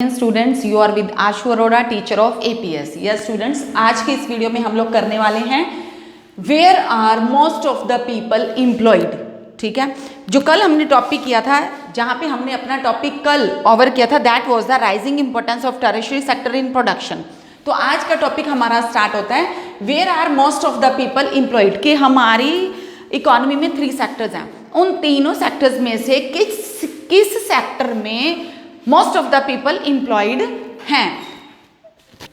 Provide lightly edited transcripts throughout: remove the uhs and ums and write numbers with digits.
Students, you are with Ashu Arora, teacher of APS. Yes students, आज के इस वीडियो में हम लोग करने वाले हैं where are most of the people employed. ठीक है, जो कल हमने टॉपिक किया था, जहां पे हमने अपना टॉपिक कल ओवर किया था, that was the rising importance of tertiary sector in production. तो आज का टॉपिक हमारा स्टार्ट होता है where are most of the people employed, कि हमारी इकोनॉमी में 3 सेक्टर्स हैं। उन तीनों सेक्टर्स में से किस सेक्टर में most of the people employed हैं।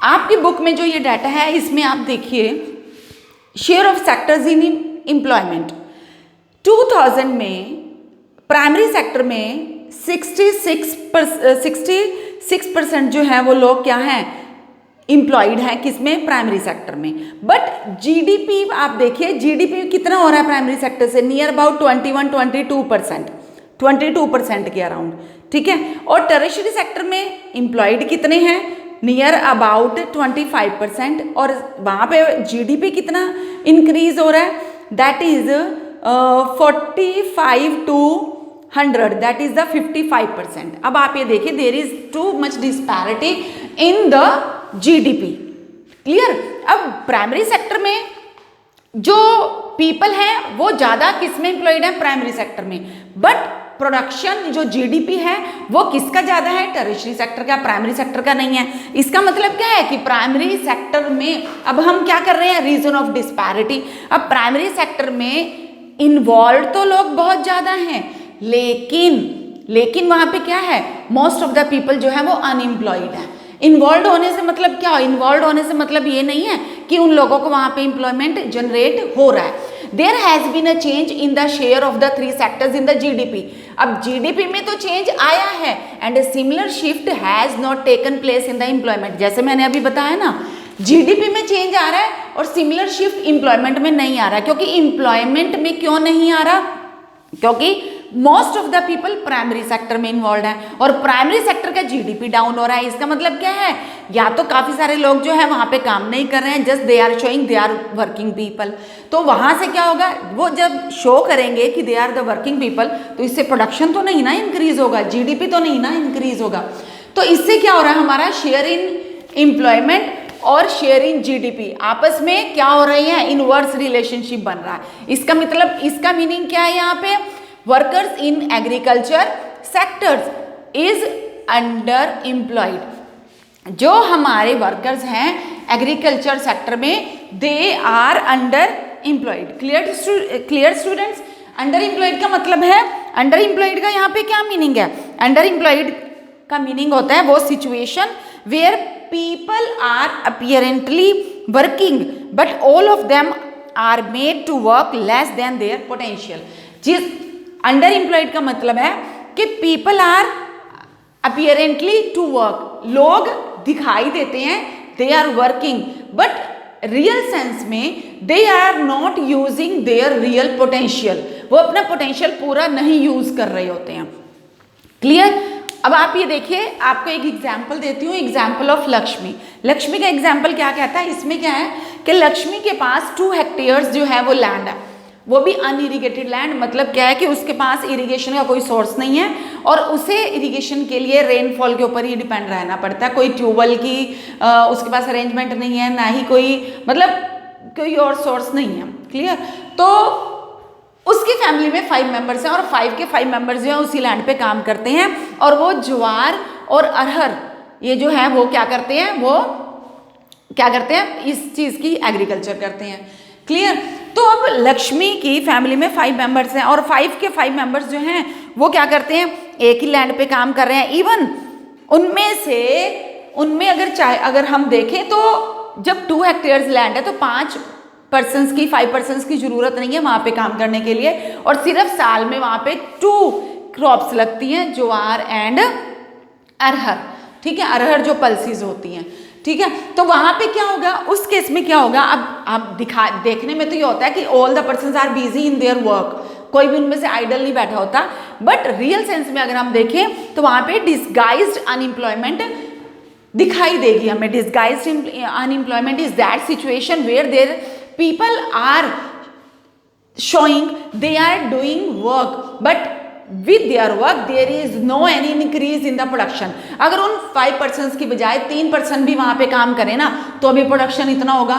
आपकी बुक में जो ये डाटा है, इसमें आप देखिए share of sectors in employment 2000 में प्राइमरी सेक्टर में 66% जो है वो लोग क्या हैं, एम्प्लॉयड हैं। किसमें? प्राइमरी सेक्टर में। बट जीडीपी आप देखिए, जीडीपी कितना हो रहा है प्राइमरी सेक्टर से? नियर अबाउट 22% के अराउंड। ठीक है, और टर्शियरी सेक्टर में एम्प्लॉयड कितने हैं? Near about 25%। और वहाँ पे जीडीपी कितना इंक्रीज हो रहा है? That is 45 to 100, that is the 55%। अब आप ये देखिए, there is too much disparity in the GDP. Clear? अब प्राइमरी सेक्टर में जो पीपल हैं वो ज्यादा किस में एम्प्लॉयड है? प्राइमरी सेक्टर में। बट प्रोडक्शन जो जीडीपी है वो किसका ज्यादा है? टर्शियरी सेक्टर का, प्राइमरी सेक्टर का नहीं है। इसका मतलब क्या है कि प्राइमरी सेक्टर में अब हम क्या कर रहे हैं? Reason of disparity. अब प्राइमरी सेक्टर में इन्वॉल्व तो लोग बहुत ज्यादा हैं, लेकिन वहां पे क्या है? मोस्ट ऑफ द पीपल जो है वो अनएम्प्लॉयड है। इन्वॉल्व होने से मतलब क्या? इन्वॉल्व होने से मतलब ये नहीं है कि उन लोगों को वहां पे एम्प्लॉयमेंट जनरेट हो रहा है। There has been a change in the share of the 3 sectors in the GDP. अब जीडीपी में तो चेंज आया है, and similar shift has not taken place in the employment. जैसे मैंने अभी बताया ना, जीडीपी में चेंज आ रहा है और सिमिलर शिफ्ट एम्प्लॉयमेंट में नहीं आ रहा। क्योंकि एम्प्लॉयमेंट में क्यों नहीं आ रहा? क्योंकि most of the people primary sector में इन्वॉल्व है और प्राइमरी सेक्टर का जीडीपी डाउन हो रहा है। इसका मतलब क्या है? या तो काफी सारे लोग जो है वहां पे काम नहीं कर रहे हैं, just they are showing they are working people. तो वहां से क्या होगा? वो जब शो करेंगे कि they are the working people, तो इससे प्रोडक्शन तो नहीं ना इंक्रीज होगा, जीडीपी तो नहीं ना इंक्रीज होगा। तो इससे क्या हो रहा है? हमारा शेयर इन एम्प्लॉयमेंट और शेयर इन जीडीपी आपस में क्या हो रही है? इनवर्स रिलेशनशिप बन रहा है। इसका मतलब, इसका मीनिंग क्या है यहाँ पे? Workers in agriculture sectors is underemployed. जो हमारे वर्कर्स हैं एग्रीकल्चर सेक्टर में, they are underemployed. Clear students? Underemployed का मतलब है, अंडर एम्प्लॉयड का यहाँ पे क्या मीनिंग है? अंडर एम्प्लॉयड का मीनिंग होता है वो situation where people are apparently working but all of them are made to work less than their potential। जिस अंडर एम्प्लॉयड का मतलब है कि people are apparently to work, लोग दिखाई देते हैं they are working, but real sense में they are not using their real potential, वो अपना पोटेंशियल पूरा नहीं यूज कर रहे होते हैं। क्लियर? अब आप ये देखिए, आपको एक एग्जाम्पल देती हूँ, एग्जाम्पल ऑफ लक्ष्मी। लक्ष्मी का एग्जाम्पल क्या कहता है? इसमें क्या है कि लक्ष्मी के पास 2 हेक्टेयर्स जो है वो लैंड है, वो भी अनइरिगेटेड लैंड। मतलब क्या है कि उसके पास इरिगेशन का कोई सोर्स नहीं है और उसे इरिगेशन के लिए रेनफॉल के ऊपर ही डिपेंड रहना पड़ता है। कोई ट्यूबवेल की उसके पास अरेंजमेंट नहीं है, ना ही कोई और सोर्स नहीं है। क्लियर? तो उसकी फैमिली में 5 मेंबर्स हैं और 5 के 5 मेंबर्स जो हैं उसी लैंड पे काम करते हैं और वो ज्वार और अरहर ये जो है वो क्या करते हैं? इस चीज की एग्रीकल्चर करते हैं। क्लियर? तो अब लक्ष्मी की फैमिली में 5 मेंबर्स हैं और 5 के 5 मेंबर्स जो हैं वो क्या करते हैं? एक ही लैंड पे काम कर रहे हैं। इवन उनमें अगर हम देखें तो जब 2 हेक्टेयर्स लैंड है तो 5 पर्सन्स की जरूरत नहीं है वहां पे काम करने के लिए, और सिर्फ साल में वहां पे 2 क्रॉप्स लगती हैं, ज्वार एंड अरहर। ठीक है, अरहर जो पल्सीज होती हैं। ठीक है, तो वहां पे क्या होगा? उस केस में क्या होगा? अब देखने में तो ये होता है कि all the persons are busy in their work, कोई भी उनमें से आइडल नहीं बैठा होता। बट रियल सेंस में अगर हम देखें तो वहां पे डिस्गाइज्ड अनएम्प्लॉयमेंट दिखाई देगी हमें। Disguised unemployment is that situation where there people are showing they are doing work but with their work there is no any increase in the production। अगर उन 5% की बजाय 3% भी वहां पे काम करें ना तो अभी प्रोडक्शन इतना होगा,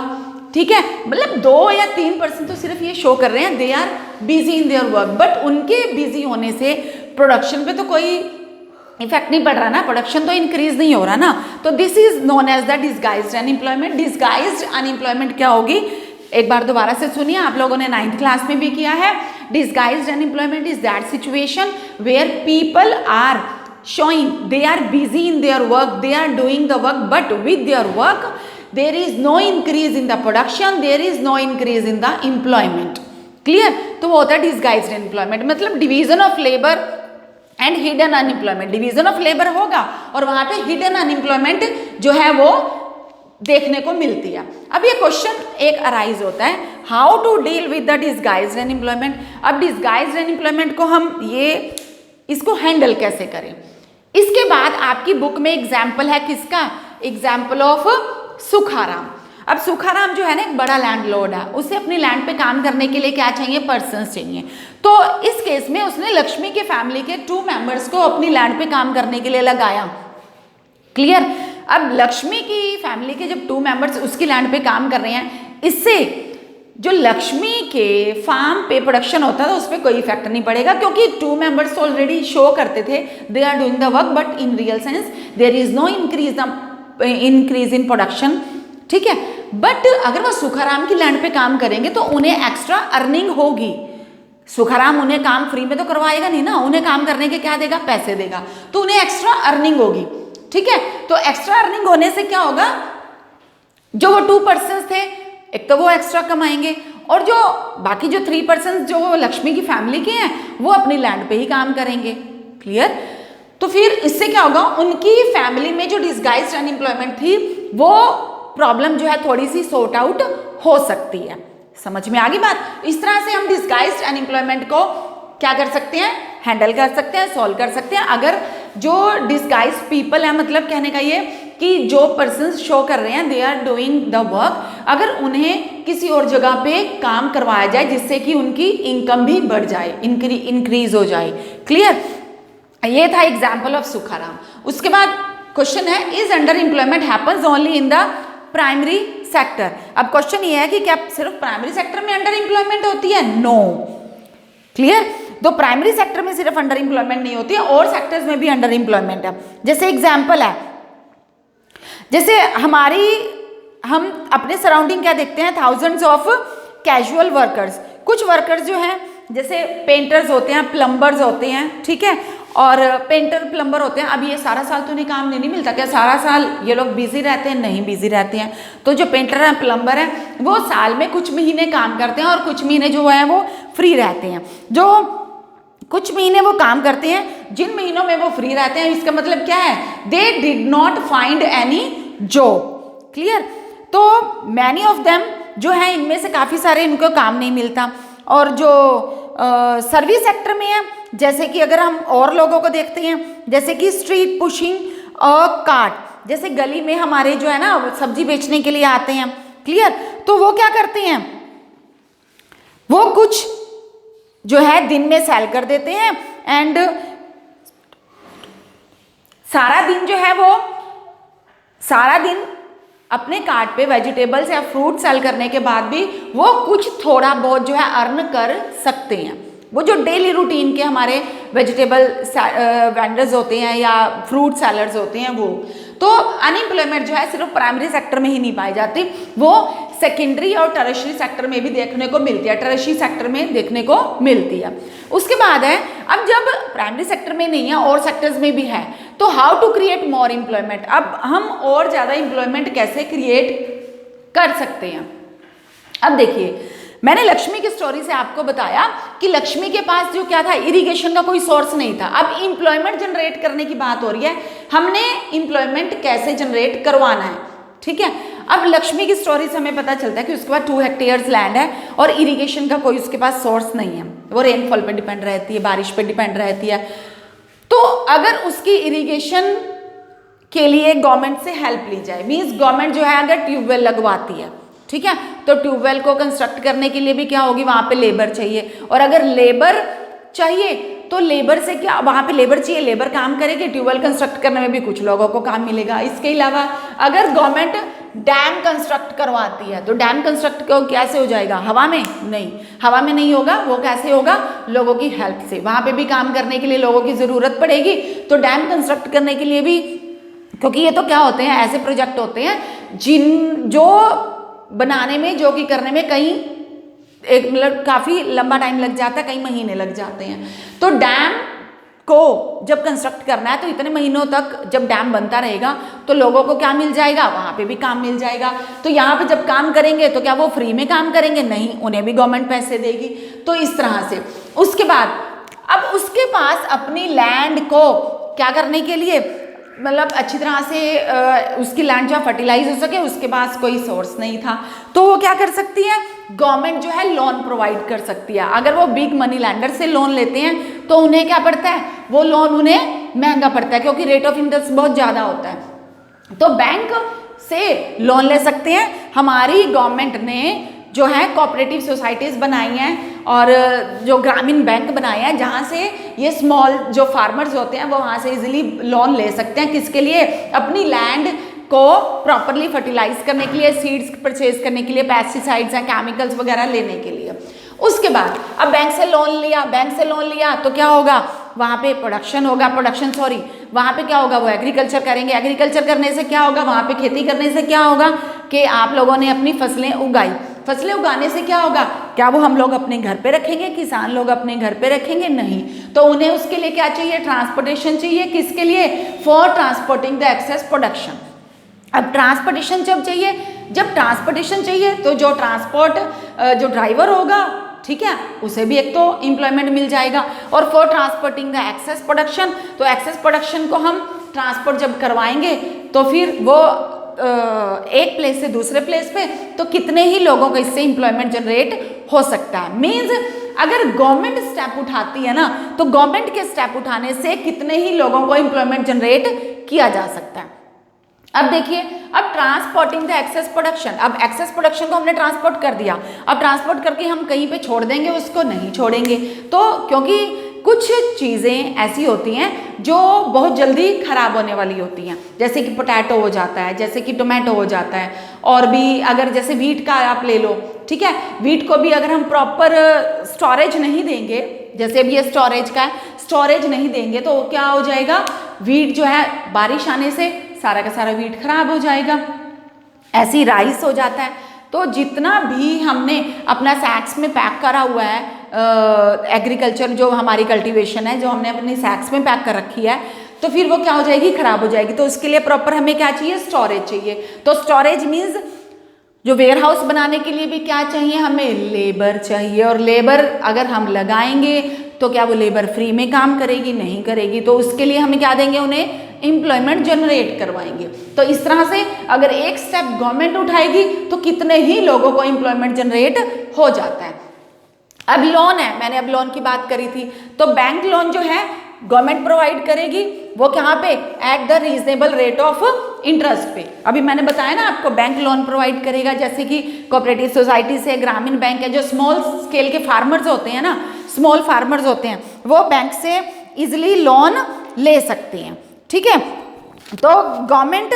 ठीक है। मतलब 2 या 3% तो सिर्फ ये शो कर रहे हैं they are busy in their work, but उनके बिजी होने से प्रोडक्शन पे तो कोई इफेक्ट नहीं पड़ रहा ना, प्रोडक्शन तो इंक्रीज नहीं हो रहा ना। तो this is known as the disguised unemployment. Disguised unemployment क्या होगी, एक बार दोबारा से सुनिए, आप लोगों ने 9th क्लास में भी किया है। Disguised unemployment is that situation where people are showing they are busy in their work, they are doing the work, but with their work there is no increase in the production, there is no increase in the employment। clear? तो वो होता है disguised employment, मतलब division of labor and hidden unemployment. Division of labour होगा और वहां पे hidden unemployment जो है वो देखने को मिलती है। अब ये क्वेश्चन एक अराइज होता है, how to deal with the disguised unemployment. अब डिस्गाइज्ड अनएम्प्लॉयमेंट को हम इसको हैंडल कैसे करें। इसके बाद आपकी बुक में एग्जाम्पल है किसका, एग्जाम्पल ऑफ सुखाराम। अब सुखाराम जो है ना एक बड़ा लैंडलॉर्ड है, उसे अपनी लैंड पे काम करने के लिए क्या चाहिए, पर्सन्स चाहिए। तो इस केस में उसने लक्ष्मी के फैमिली के 2 मेंबर्स को अपनी लैंड पे काम करने के लिए लगाया। क्लियर? अब लक्ष्मी की फैमिली के जब 2 मेंबर्स उसकी लैंड पे काम कर रहे हैं, इससे जो लक्ष्मी के फार्म पे प्रोडक्शन होता है उस पर कोई इफेक्ट नहीं पड़ेगा, क्योंकि 2 मेंबर्स ऑलरेडी शो करते थे they are doing the work, but in real sense there is no increase in production. ठीक है, बट अगर वो सुखाराम की लैंड पे काम करेंगे तो उन्हें एक्स्ट्रा अर्निंग होगी। सुखाराम उन्हें काम फ्री में तो करवाएगा नहीं ना, उन्हें काम करने के क्या देगा, पैसे देगा, तो उन्हें एक्स्ट्रा अर्निंग होगी। ठीक है, तो एक्स्ट्रा अर्निंग होने से क्या होगा, जो वो 2 पर्सन थे एक तो वो एक्स्ट्रा कमाएंगे, और जो बाकी जो 3 पर्सन जो लक्ष्मी की फैमिली के हैं वो अपनी लैंड पे ही काम करेंगे। क्लियर? तो फिर इससे क्या होगा, उनकी फैमिली में जो डिस्गाइज्ड अनएम्प्लॉयमेंट थी वो प्रॉब्लम जो है थोड़ी सी सॉर्ट आउट हो सकती है। समझ में आ गई बात? इस तरह से हम डिस्गाइज्ड अनएम्प्लॉयमेंट को क्या कर सकते हैं, हैंडल कर सकते हैं, सॉल्व कर सकते हैं। अगर जो डिस्गाइज्ड पीपल है, मतलब कहने का ये कि जो पर्सन शो कर रहे हैं they are doing the work, अगर उन्हें किसी और जगह पे काम करवाया जाए जिससे कि उनकी इनकम भी बढ़ जाए, इंक्रीज हो जाए। क्लियर? ये था एग्जाम्पल ऑफ सुखाराम। उसके बाद क्वेश्चन है, is under employment happens only in the primary sector. अब क्वेश्चन ये है कि क्या सिर्फ प्राइमरी सेक्टर में अंडर एम्प्लॉयमेंट होती है? नो। क्लियर? तो प्राइमरी सेक्टर में सिर्फ अंडर एम्प्लॉयमेंट नहीं होती है, और सेक्टर्स में भी अंडर एम्प्लॉयमेंट है। जैसे एग्जाम्पल है, जैसे हम अपने सराउंडिंग क्या देखते हैं, थाउजेंड्स ऑफ कैजुअल वर्कर्स। कुछ वर्कर्स जो हैं जैसे पेंटर्स होते हैं, प्लम्बर्स होते हैं, ठीक है, और पेंटर प्लम्बर होते हैं। अब ये सारा साल तो उन्हें काम नहीं मिलता, क्या सारा साल ये लोग बिजी रहते हैं? नहीं, बिजी रहते हैं। तो जो पेंटर हैं, प्लम्बर हैं, वो साल में कुछ महीने काम करते हैं और कुछ महीने जो है वो फ्री रहते हैं। जो कुछ महीने वो काम करते हैं, जिन महीनों में वो फ्री रहते हैं, इसका मतलब क्या है, they did not find any job. Clear? तो मैनी ऑफ देम जो है, इनमें से काफ़ी सारे इनको काम नहीं मिलता। और जो सर्विस सेक्टर में है, जैसे कि अगर हम और लोगों को देखते हैं, जैसे कि स्ट्रीट पुशिंग और कार्ट, जैसे गली में हमारे जो है ना सब्जी बेचने के लिए आते हैं। क्लियर? तो वो क्या करते हैं, वो कुछ जो है दिन में सेल कर देते हैं, एंड सारा दिन जो है वो सारा दिन अपने कार्ट पे वेजिटेबल्स या फ्रूट सेल करने के बाद भी वो कुछ थोड़ा बहुत जो है अर्न कर सकते हैं। वो जो डेली रूटीन के हमारे वेजिटेबल वेंडर्स होते हैं या फ्रूट सेलर्स होते हैं वो। तो अनएम्प्लॉयमेंट जो है सिर्फ प्राइमरी सेक्टर में ही नहीं पाई जाती, वो सेकेंडरी और टर्शियरी सेक्टर में भी देखने को मिलती है, टर्शियरी सेक्टर में देखने को मिलती है। उसके बाद है, अब जब प्राइमरी सेक्टर में नहीं है और सेक्टर्स में भी है, तो how to create more employment. अब हम और ज़्यादा एम्प्लॉयमेंट कैसे क्रिएट कर सकते हैं। अब देखिए, मैंने लक्ष्मी की स्टोरी से आपको बताया कि लक्ष्मी के पास जो क्या था, इरिगेशन का कोई सोर्स नहीं था। अब एम्प्लॉयमेंट जनरेट करने की बात हो रही है, हमने एम्प्लॉयमेंट कैसे जनरेट करवाना है। ठीक है, अब लक्ष्मी की स्टोरी से हमें पता चलता है कि उसके पास 2 हेक्टेयर्स लैंड है और इरिगेशन का कोई उसके पास सोर्स नहीं है, वो रेनफॉल पे डिपेंड रहती है, बारिश पे डिपेंड रहती है। तो अगर उसकी इरिगेशन के लिए गवर्नमेंट से हेल्प ली जाए, मीन्स गवर्नमेंट जो है अगर ट्यूबवेल लगवाती है, ठीक है, तो ट्यूबवेल को कंस्ट्रक्ट करने के लिए भी क्या होगी, वहाँ पे लेबर चाहिए, और अगर लेबर चाहिए तो लेबर से क्या, वहाँ पे लेबर चाहिए, लेबर काम करेगी, ट्यूबवेल कंस्ट्रक्ट करने में भी कुछ लोगों को काम मिलेगा। इसके अलावा अगर गवर्नमेंट डैम कंस्ट्रक्ट करवाती है तो डैम कंस्ट्रक्ट कैसे हो जाएगा, हवा में नहीं, हवा में नहीं होगा, वो कैसे होगा, लोगों की हेल्प से। वहाँ पे भी काम करने के लिए लोगों की ज़रूरत पड़ेगी, तो डैम कंस्ट्रक्ट करने के लिए भी, क्योंकि ये तो क्या होते हैं, ऐसे प्रोजेक्ट होते हैं जो बनाने में, जो कि करने में कई एक मतलब काफ़ी लंबा टाइम लग जाता है, कई महीने लग जाते हैं। तो डैम को जब कंस्ट्रक्ट करना है तो इतने महीनों तक जब डैम बनता रहेगा तो लोगों को क्या मिल जाएगा, वहाँ पे भी काम मिल जाएगा। तो यहाँ पे जब काम करेंगे तो क्या वो फ्री में काम करेंगे, नहीं, उन्हें भी गवर्नमेंट पैसे देगी। तो इस तरह से उसके बाद अब उसके पास अपनी लैंड को क्या करने के लिए, मतलब अच्छी तरह से उसकी लैंड जहाँ फर्टिलाइज हो सके, उसके पास कोई सोर्स नहीं था, तो वो क्या कर सकती है, गवर्नमेंट जो है लोन प्रोवाइड कर सकती है। अगर वो बिग मनी लैंडर से लोन लेते हैं तो उन्हें क्या पड़ता है, वो लोन उन्हें महंगा पड़ता है क्योंकि रेट ऑफ इंटरेस्ट बहुत ज़्यादा होता है। तो बैंक से लोन ले सकते हैं। हमारी गवर्नमेंट ने जो है कोऑपरेटिव सोसाइटीज़ बनाई हैं और जो ग्रामीण बैंक बनाए हैं, जहाँ से ये स्मॉल जो फार्मर्स होते हैं वो वहाँ से इजीली लोन ले सकते हैं। किसके लिए, अपनी लैंड को प्रॉपरली फर्टिलाइज करने के लिए, सीड्स परचेज करने के लिए, पेस्टिसाइड्स या केमिकल्स वगैरह लेने के लिए। उसके बाद अब बैंक से लोन लिया तो क्या होगा, वहाँ पे प्रोडक्शन होगा, वहाँ पे क्या होगा, वो एग्रीकल्चर करेंगे। एग्रीकल्चर करने से क्या होगा, वहाँ पे खेती करने से क्या होगा कि आप लोगों ने अपनी फसलें उगाई। फसलें उगाने से क्या होगा, क्या वो हम लोग अपने घर पे रखेंगे, किसान लोग अपने घर पे रखेंगे, नहीं। तो उन्हें उसके लिए क्या चाहिए, ट्रांसपोर्टेशन चाहिए। किसके लिए, for transporting the excess production. अब ट्रांसपोर्टेशन जब ट्रांसपोर्टेशन चाहिए तो जो जो ड्राइवर होगा, ठीक है, उसे भी एक तो एम्प्लॉयमेंट मिल जाएगा। और for transporting the excess production, तो एक्सेस प्रोडक्शन को हम ट्रांसपोर्ट जब करवाएंगे तो फिर वो एक प्लेस से दूसरे प्लेस पे, तो कितने ही लोगों को इससे एम्प्लॉयमेंट जनरेट हो सकता है। मीन्स अगर गवर्नमेंट स्टेप उठाती है ना, तो गवर्नमेंट के स्टेप उठाने से कितने ही लोगों को एम्प्लॉयमेंट जनरेट किया जा सकता है। अब देखिए, अब ट्रांसपोर्टिंग द एक्सेस प्रोडक्शन, अब एक्सेस प्रोडक्शन को हमने ट्रांसपोर्ट कर दिया, अब ट्रांसपोर्ट करके हम कहीं पे छोड़ देंगे, उसको नहीं छोड़ेंगे। तो क्योंकि कुछ चीज़ें ऐसी होती हैं जो बहुत जल्दी खराब होने वाली होती हैं, जैसे कि पोटैटो हो जाता है, जैसे कि टोमेटो हो जाता है, और भी अगर जैसे वीट का आप ले लो, ठीक है, वीट को भी अगर हम प्रॉपर स्टोरेज नहीं देंगे, जैसे अब ये स्टोरेज का है, स्टोरेज नहीं देंगे तो क्या हो जाएगा, वीट जो है बारिश आने से सारा का सारा वीट खराब हो जाएगा। ऐसी राइस हो जाता है। तो जितना भी हमने अपना सैक्स में पैक करा हुआ है, एग्रीकल्चर जो हमारी कल्टीवेशन है, जो हमने अपनी सैक्स में पैक कर रखी है, तो फिर वो क्या हो जाएगी, खराब हो जाएगी। तो उसके लिए प्रॉपर हमें क्या चाहिए, स्टोरेज चाहिए। तो स्टोरेज मीन्स जो वेयर हाउस बनाने के लिए भी क्या चाहिए, हमें लेबर चाहिए। और लेबर अगर हम लगाएंगे तो क्या वो लेबर फ्री में काम करेगी, नहीं करेगी। तो उसके लिए हमें क्या देंगे, उन्हें एम्प्लॉयमेंट जनरेट करवाएंगे। तो इस तरह से अगर एक स्टेप गवर्नमेंट उठाएगी तो कितने ही लोगों को एम्प्लॉयमेंट जनरेट हो जाता है। अब लोन है, मैंने अब लोन की बात करी थी, तो बैंक लोन जो है गवर्नमेंट प्रोवाइड करेगी, वो कहाँ पे, at the reasonable rate of interest पे। अभी मैंने बताया ना आपको, बैंक लोन प्रोवाइड करेगा, जैसे कि कोऑपरेटिव सोसाइटी से, ग्रामीण बैंक है, जो स्मॉल स्केल के फार्मर्स होते हैं ना, स्मॉल फार्मर्स होते हैं, वो बैंक से इजिली लोन ले सकते हैं, ठीक है। तो गवर्नमेंट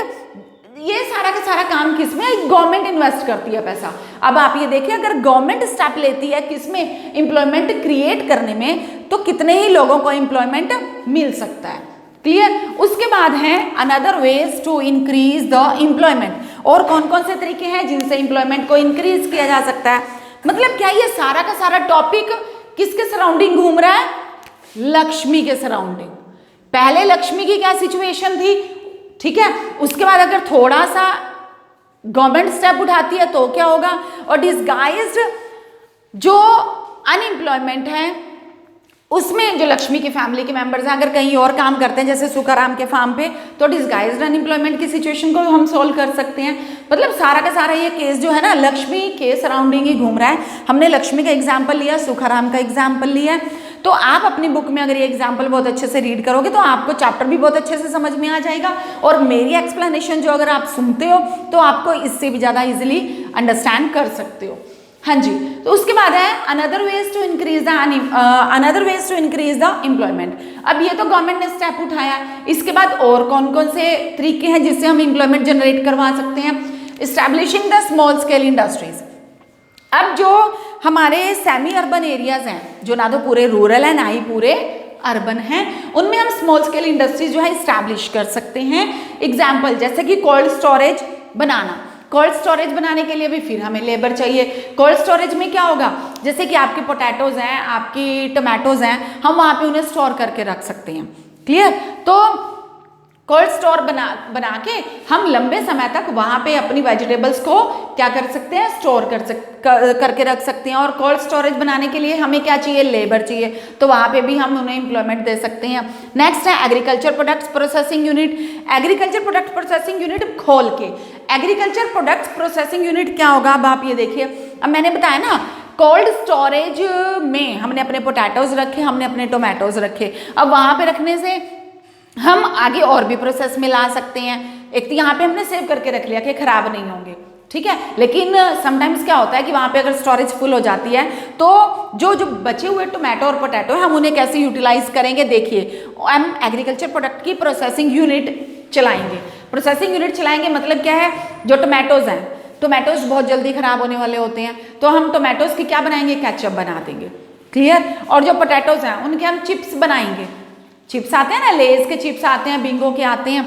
ये सारा का सारा काम किसमें, गवर्नमेंट इन्वेस्ट करती है पैसा। अब आप ये देखिए, अगर गवर्नमेंट स्टेप लेती है किसमें, एम्प्लॉयमेंट क्रिएट करने में, तो कितने ही लोगों को एम्प्लॉयमेंट मिल सकता है। क्लियर। उसके बाद है another ways to increase the employment. और कौन कौन से तरीके हैं जिनसे एम्प्लॉयमेंट को इंक्रीज किया जा सकता है। मतलब क्या ये सारा का सारा टॉपिक किसके सराउंडिंग घूम रहा है, लक्ष्मी के सराउंडिंग। पहले लक्ष्मी की क्या सिचुएशन थी, ठीक है, उसके बाद अगर थोड़ा सा गवर्नमेंट स्टेप उठाती है तो क्या होगा, और डिसगाइज्ड जो अनएम्प्लॉयमेंट है उसमें जो लक्ष्मी की फैमिली के मेंबर्स हैं, अगर कहीं और काम करते हैं जैसे सुखाराम के फार्म पे, तो डिसगाइज्ड अनएम्प्लॉयमेंट की सिचुएशन को हम सॉल्व कर सकते हैं। मतलब सारा का सारा ये केस जो है ना, लक्ष्मी के सराउंडिंग ही घूम रहा है। हमने लक्ष्मी का एग्जाम्पल लिया, सुखाराम का एग्जाम्पल लिया। तो आप अपनी बुक में अगर ये एग्जाम्पल बहुत अच्छे से रीड करोगे तो आपको चैप्टर भी बहुत अच्छे से समझ में आ जाएगा, और मेरी एक्सप्लेनेशन जो अगर आप सुनते हो तो आपको इससे भी ज़्यादा ईजिली अंडरस्टैंड कर सकते हो। हाँ जी, तो उसके बाद है another ways to increase the employment. अब ये तो गवर्नमेंट ने स्टेप उठाया, इसके बाद और कौन कौन से तरीके हैं जिससे हम एम्प्लॉयमेंट जनरेट करवा सकते हैं? Establishing the small scale industries. अब जो हमारे सेमी अर्बन एरियाज हैं, जो ना तो पूरे रूरल है ना ही पूरे अर्बन हैं, उनमें हम स्मॉल स्केल इंडस्ट्रीज जो है इस्टेब्लिश कर सकते हैं। एग्जाम्पल जैसे कि कोल्ड स्टोरेज बनाना। कोल्ड स्टोरेज बनाने के लिए भी फिर हमें लेबर चाहिए। कोल्ड स्टोरेज में क्या होगा, जैसे कि आपके पोटैटोज हैं, आपकी टमाटोज हैं, हम वहाँ पे उन्हें स्टोर करके रख सकते हैं। क्लियर? तो कोल्ड स्टोर बना के हम लंबे समय तक वहाँ पे अपनी वेजिटेबल्स को क्या कर सकते हैं, स्टोर करके रख सकते हैं। और कोल्ड स्टोरेज बनाने के लिए हमें क्या चाहिए, लेबर चाहिए, तो वहाँ पे भी हम उन्हें एम्प्लॉयमेंट दे सकते हैं। नेक्स्ट है agriculture products processing unit. Agriculture product processing unit खोल के, एग्रीकल्चर प्रोडक्ट्स प्रोसेसिंग यूनिट क्या होगा, अब आप ये देखिए। अब मैंने बताया ना, कोल्ड स्टोरेज में हमने अपने पोटैटोज रखे, हमने अपने टोमेटोज रखे, अब वहाँ पे रखने से हम आगे और भी प्रोसेस में ला सकते हैं। एक तो यहाँ पे हमने सेव करके रख लिया कि खराब नहीं होंगे, ठीक है, लेकिन समटाइम्स क्या होता है कि वहाँ पे अगर स्टोरेज फुल हो जाती है तो जो बचे हुए टोमेटो और पोटैटो है हम उन्हें कैसे यूटिलाइज करेंगे। देखिए, हम एग्रीकल्चर प्रोडक्ट की प्रोसेसिंग यूनिट चलाएंगे। प्रोसेसिंग यूनिट चलाएंगे मतलब क्या है, जो टोमेटोज हैं, टोमेटोज बहुत जल्दी खराब होने वाले होते हैं, तो हम टोमेटोज की क्या बनाएंगे, केचप बना देंगे। क्लियर? और जो पोटैटोज हैं उनके हम चिप्स बनाएंगे। चिप्स आते हैं ना, लेज के चिप्स आते हैं, बिंगो के आते हैं,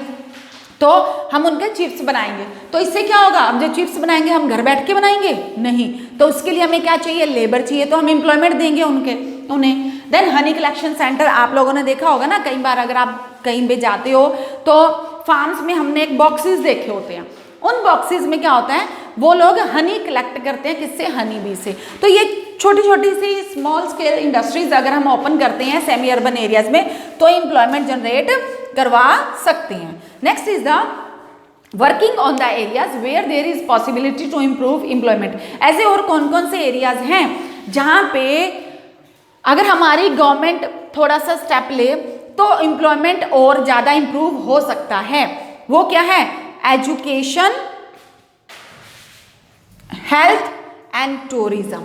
तो हम उनके चिप्स बनाएंगे। तो इससे क्या होगा, अब जो चिप्स बनाएंगे हम घर बैठ के बनाएंगे नहीं, तो उसके लिए हमें क्या चाहिए, लेबर चाहिए, तो हम एम्प्लॉयमेंट देंगे उन्हें। देन हनी कलेक्शन सेंटर, आप लोगों ने देखा होगा ना, कई बार अगर आप कहीं भी जाते हो तो फार्म्स में हमने एक बॉक्सेस देखे होते हैं। उन बॉक्सेस में क्या होता है, वो लोग हनी कलेक्ट करते हैं, किससे, हनी बी से। तो ये छोटी छोटी सी स्मॉल स्केल इंडस्ट्रीज अगर हम ओपन करते हैं सेमी अर्बन एरियाज में तो एम्प्लॉयमेंट जनरेट करवा सकते हैं। Next is the working on the areas where there is possibility to improve employment. ऐसे और कौन कौन से एरियाज हैं जहाँ पे अगर हमारी गवर्नमेंट थोड़ा सा स्टेप ले तो एम्प्लॉयमेंट और ज़्यादा इम्प्रूव हो सकता है। वो क्या है, education, health and tourism.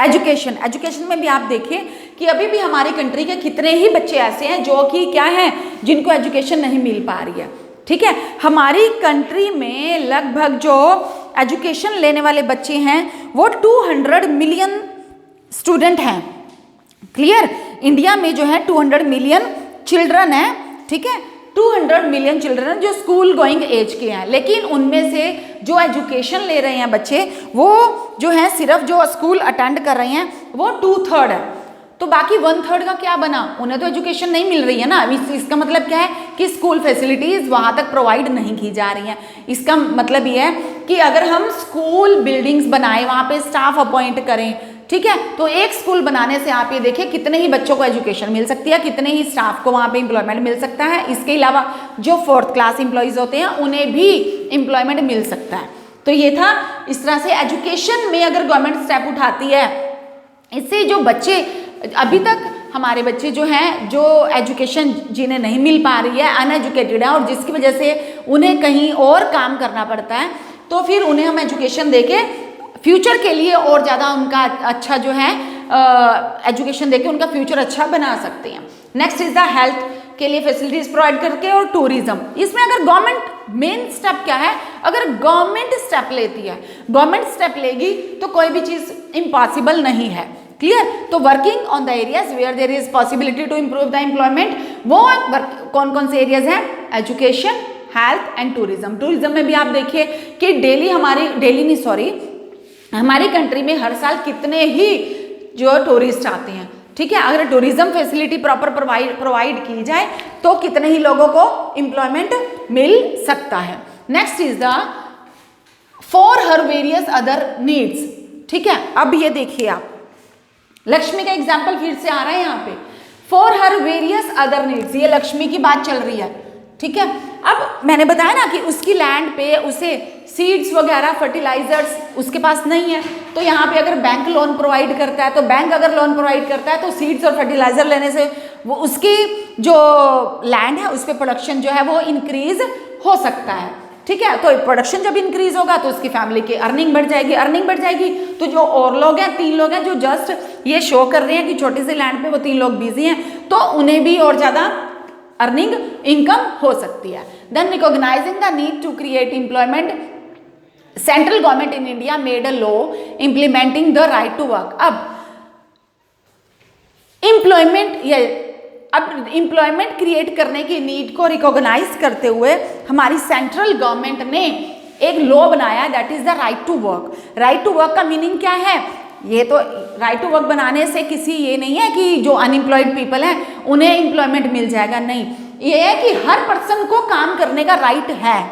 Education में भी आप देखिए कि अभी भी हमारी कंट्री के कितने ही बच्चे ऐसे हैं जो कि क्या हैं, जिनको एजुकेशन नहीं मिल पा रही है। ठीक है, हमारी कंट्री में लगभग जो एजुकेशन लेने वाले बच्चे हैं वो 200 मिलियन स्टूडेंट हैं। क्लियर? इंडिया में जो है 200 मिलियन चिल्ड्रन है, ठीक है, 200 मिलियन चिल्ड्रन जो स्कूल गोइंग एज के हैं, लेकिन उनमें से जो एजुकेशन ले रहे हैं बच्चे वो जो है सिर्फ जो स्कूल अटेंड कर रहे हैं वो 2/3 है। तो बाकी 1/3 का क्या बना, उन्हें तो एजुकेशन नहीं मिल रही है ना। इसका मतलब क्या है कि स्कूल फैसिलिटीज़ वहाँ तक प्रोवाइड नहीं की जा रही हैं। इसका मतलब ये है कि अगर हम स्कूल बिल्डिंग्स बनाएं, वहाँ पे स्टाफ अपॉइंट करें, ठीक है, तो एक स्कूल बनाने से आप ये देखिए कितने ही बच्चों को एजुकेशन मिल सकती है, कितने ही स्टाफ को वहाँ पे एम्प्लॉयमेंट मिल सकता है। इसके अलावा जो 4th क्लास एम्प्लॉयज़ होते हैं उन्हें भी एम्प्लॉयमेंट मिल सकता है। तो ये था, इस तरह से एजुकेशन में अगर गवर्नमेंट स्टेप उठाती है, इससे जो बच्चे अभी तक हमारे बच्चे जो हैं, जो एजुकेशन जिन्हें नहीं मिल पा रही है, अनएजुकेटेड है, और जिसकी वजह से उन्हें कहीं और काम करना पड़ता है, तो फिर उन्हें हम एजुकेशन देके फ्यूचर के लिए और ज़्यादा उनका अच्छा जो है एजुकेशन देके उनका फ्यूचर अच्छा बना सकते हैं। नेक्स्ट इज द हेल्थ के लिए फैसिलिटीज प्रोवाइड करके, और टूरिज्म। इसमें अगर गवर्नमेंट, मेन स्टेप क्या है, अगर गवर्नमेंट स्टेप लेती है, गवर्नमेंट स्टेप लेगी तो कोई भी चीज़ इम्पॉसिबल नहीं है। क्लियर? तो working on the areas where there is possibility to improve the employment, वो कौन कौन से एरियाज हैं, education, health and tourism. Tourism में भी आप देखिए कि हमारी कंट्री में हर साल कितने ही जो टूरिस्ट आते हैं। ठीक है, अगर टूरिज्म फैसिलिटी प्रॉपर प्रोवाइड की जाए तो कितने ही लोगों को एम्प्लॉयमेंट मिल सकता है। Next is the for her various other needs. ठीक है, अब ये देखिए आप, लक्ष्मी का एग्जाम्पल फिर से आ रहा है यहाँ पे, for her various other needs, ये लक्ष्मी की बात चल रही है। ठीक है, अब मैंने बताया ना कि उसकी लैंड पे उसे सीड्स वगैरह, फर्टिलाइजर्स उसके पास नहीं है, तो यहाँ पे अगर बैंक लोन प्रोवाइड करता है, तो बैंक अगर लोन प्रोवाइड करता है तो सीड्स और फर्टिलाइजर लेने से वो उसकी जो लैंड है उस पर प्रोडक्शन जो है वो इंक्रीज हो सकता है। ठीक है। तो प्रोडक्शन जब इंक्रीज होगा तो उसकी फैमिली की अर्निंग बढ़ जाएगी, अर्निंग बढ़ जाएगी तो जो और लोग हैं, 3 लोग हैं जो जस्ट ये शो कर रहे हैं कि छोटी सी लैंड पे वो 3 लोग बिजी हैं, तो उन्हें भी और ज़्यादा अर्निंग इनकम हो सकती है। Then recognizing the need to create employment, central government in India made a law implementing the right to work. अब एम्प्लॉयमेंट क्रिएट करने की नीड को रिकॉग्नाइज करते हुए हमारी सेंट्रल गवर्नमेंट ने एक लॉ बनाया, that is the right to work. Right to work का मीनिंग क्या है? ये तो राइट टू वर्क बनाने से किसी ये नहीं है कि जो अनएम्प्लॉयड पीपल हैं उन्हें एम्प्लॉयमेंट मिल जाएगा, नहीं, ये है कि हर पर्सन को काम करने का राइट है।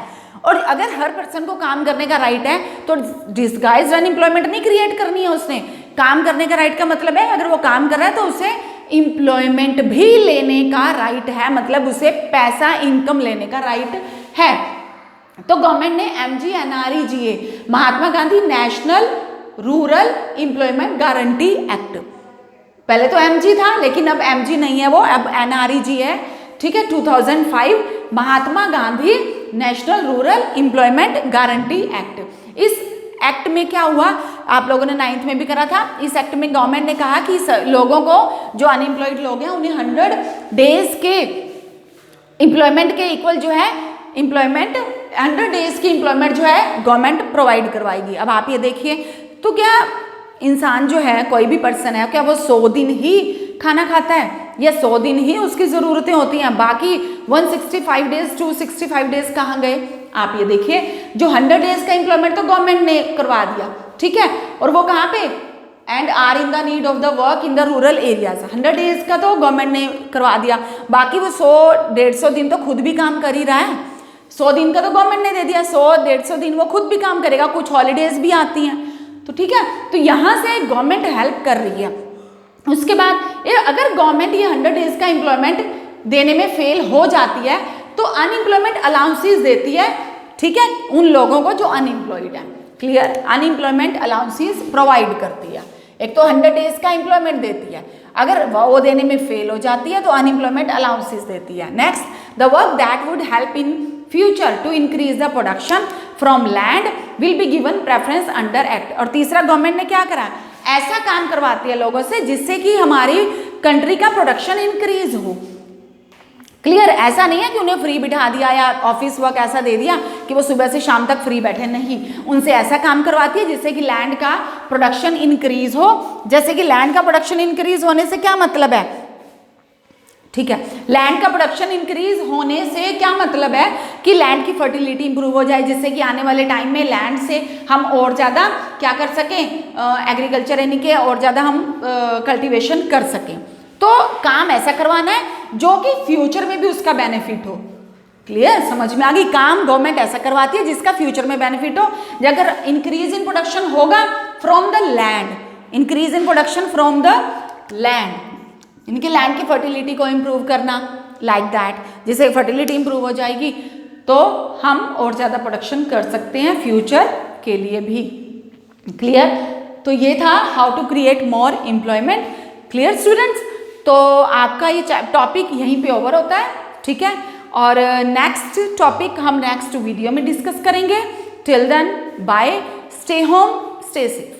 और अगर हर पर्सन को काम करने का राइट है तो डिस्गाइज्ड अनएम्प्लॉयमेंट नहीं क्रिएट करनी है उसने। काम करने का राइट का मतलब है अगर वो काम कर रहा है तो उसे एम्प्लॉयमेंट भी लेने का राइट है, मतलब उसे पैसा इनकम लेने का राइट है। तो गवर्नमेंट ने MGNREGA, Mahatma Gandhi national rural employment guarantee act, पहले तो MG था लेकिन अब MG नहीं है वो, अब NREG है, ठीक है। 2005 Mahatma Gandhi national rural employment guarantee act. इस एक्ट में क्या हुआ, आप लोगों ने 9th में भी करा था। इस एक्ट में गवर्नमेंट ने कहा कि लोगों को, जो अनएम्प्लॉयड लोग हैं उन्हें 100 डेज के एम्प्लॉयमेंट के इक्वल जो है एम्प्लॉयमेंट, 100 डेज की एम्प्लॉयमेंट जो है गवर्नमेंट प्रोवाइड करवाएगी। अब आप ये देखिए, तो क्या इंसान जो है, कोई भी पर्सन है, क्या वो 100 दिन ही खाना खाता है या 100 दिन ही उसकी ज़रूरतें होती हैं, बाकी 165 डेज 265 डेज कहाँ गए? आप ये देखिए, जो 100 डेज का एम्प्लॉयमेंट तो गवर्नमेंट ने करवा दिया, ठीक है, और वो कहाँ पे? And are in the need of the work in the rural areas. 100 days का तो गवर्नमेंट ने करवा दिया, बाकी वो 100-150 दिन तो खुद भी काम कर ही रहा है। 100 दिन का तो गवर्नमेंट ने दे दिया, 100-150 दिन वो खुद भी काम करेगा, कुछ हॉलीडेज भी आती हैं, तो ठीक है। तो यहाँ से गवर्नमेंट हेल्प कर रही है। उसके बाद अगर गवर्नमेंट ये 100 डेज का एम्प्लॉयमेंट देने में फेल हो जाती है तो अनएम्प्लॉयमेंट अलाउंसेस देती है, ठीक है, उन लोगों को जो अनएम्प्लॉयड हैं। क्लियर? अनएम्प्लॉयमेंट अलाउंसेस प्रोवाइड करती है। एक तो 100 डेज का एम्प्लॉयमेंट देती है, अगर वो देने में फेल हो जाती है तो अनएम्प्लॉयमेंट अलाउंसेस देती है। Next, the work that would help in future to increase the production from land will be given preference under act. और तीसरा, गवर्नमेंट ने क्या करा, ऐसा काम करवाती है लोगों से जिससे कि हमारी कंट्री का प्रोडक्शन इंक्रीज हो। क्लियर? ऐसा नहीं है कि उन्हें फ्री बिठा दिया या ऑफिस वर्क ऐसा दे दिया कि वो सुबह से शाम तक फ्री बैठे, नहीं, उनसे ऐसा काम करवाती है जिससे कि लैंड का प्रोडक्शन इंक्रीज हो। जैसे कि लैंड का प्रोडक्शन इंक्रीज होने से क्या मतलब है, ठीक है, लैंड का प्रोडक्शन इंक्रीज होने से क्या मतलब है कि लैंड की फर्टिलिटी इंप्रूव हो जाए, जिससे कि आने वाले टाइम में लैंड से हम और ज़्यादा क्या कर सकें, एग्रीकल्चर यानी कि और ज़्यादा हम कल्टीवेशन कर सकें। तो काम ऐसा करवाना है जो कि फ्यूचर में भी उसका बेनिफिट हो। क्लियर? समझ में आ गई? काम गवर्नमेंट ऐसा करवाती है जिसका फ्यूचर में बेनिफिट हो। अगर इंक्रीज इन प्रोडक्शन होगा from the land, increase in production from the land, इनके लैंड की फर्टिलिटी को इम्प्रूव करना, लाइक दैट, जिससे फर्टिलिटी इम्प्रूव हो जाएगी तो हम और ज़्यादा प्रोडक्शन कर सकते हैं फ्यूचर के लिए भी। क्लियर? तो ये था how to create more employment. Clear students? तो आपका ये टॉपिक यहीं पे ओवर होता है, ठीक है, और नेक्स्ट टॉपिक हम नेक्स्ट वीडियो में डिस्कस करेंगे। Till then bye, stay home, stay safe.